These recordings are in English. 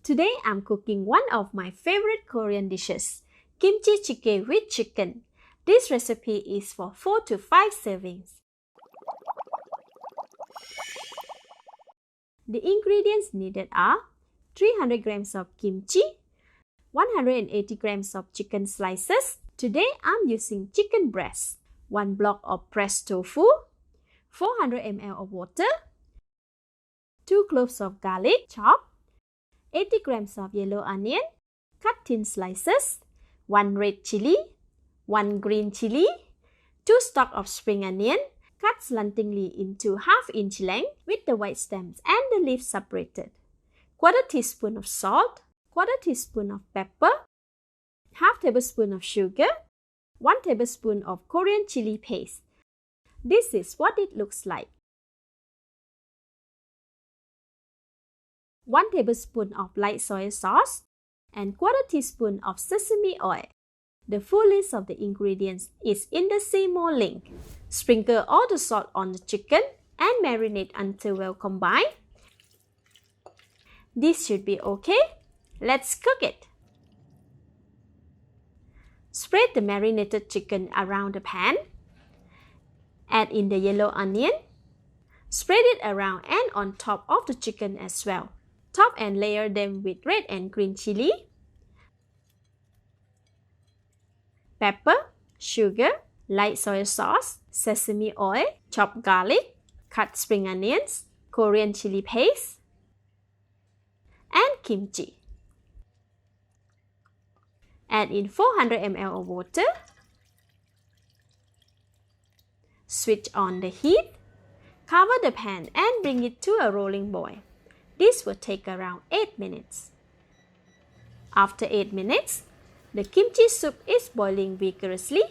Today I'm cooking one of my favorite Korean dishes, Kimchi Jjigae with chicken. This recipe is for 4 to 5 servings. The ingredients needed are 300 grams of kimchi, 180 grams of chicken slices. Today I'm using chicken breast, 1 block of pressed tofu, 400 ml of water, 2 cloves of garlic chopped, 80 grams of yellow onion, cut thin slices, 1 red chili, 1 green chili, 2 stalks of spring onion, cut slantingly into half-inch length with the white stems and the leaves separated, 1/4 teaspoon of salt, 1/4 teaspoon of pepper, 1/2 tablespoon of sugar, 1 tablespoon of Korean chili paste. This is what it looks like. 1 tablespoon of light soy sauce and 1/4 teaspoon of sesame oil. The full list of the ingredients is in the See More link. Sprinkle all the salt on the chicken and marinate until well combined. This should be okay. Let's cook it. Spread the marinated chicken around the pan. Add in the yellow onion. Spread it around and on top of the chicken as well. Top and layer them with red and green chili, pepper, sugar, light soy sauce, sesame oil, chopped garlic, cut spring onions, Korean chili paste, and kimchi. Add in 400 ml of water. Switch on the heat. Cover the pan and bring it to a rolling boil. This will take around 8 minutes. After 8 minutes, the kimchi soup is boiling vigorously.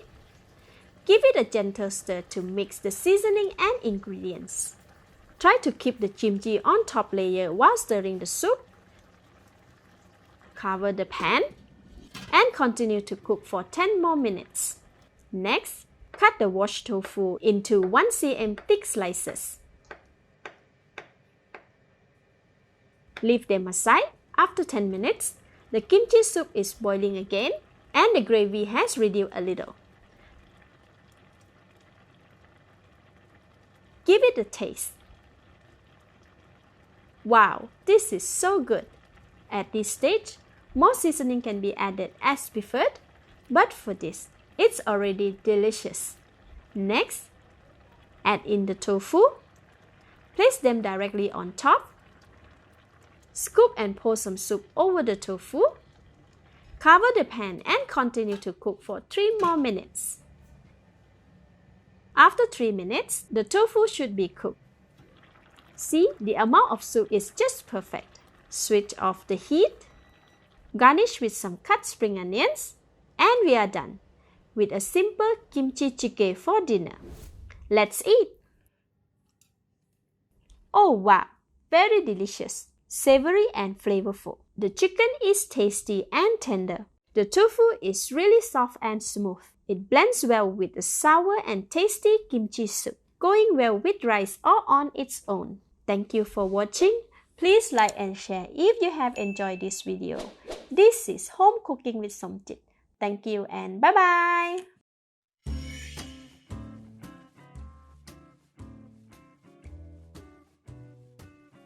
Give it a gentle stir to mix the seasoning and ingredients. Try to keep the kimchi on top layer while stirring the soup. Cover the pan and continue to cook for 10 more minutes. Next, cut the washed tofu into 1 cm thick slices. Leave them aside. After 10 minutes, the kimchi soup is boiling again and the gravy has reduced a little. Give it a taste. Wow, this is so good. At this stage, more seasoning can be added as preferred, but for this, it's already delicious. Next, add in the tofu. Place them directly on top. Scoop and pour some soup over the tofu. Cover the pan and continue to cook for 3 more minutes. After 3 minutes, the tofu should be cooked. See, the amount of soup is just perfect. Switch off the heat. Garnish with some cut spring onions. And we are done with a simple kimchi jjigae for dinner. Let's eat! Oh wow, very delicious! Savory and flavorful. The chicken is tasty and tender. The tofu is really soft and smooth. It blends well with the sour and tasty kimchi soup, going well with rice or on its own. Thank you for watching. Please like and share if you have enjoyed this video. This is Home Cooking with Somjit. Thank you and bye-bye!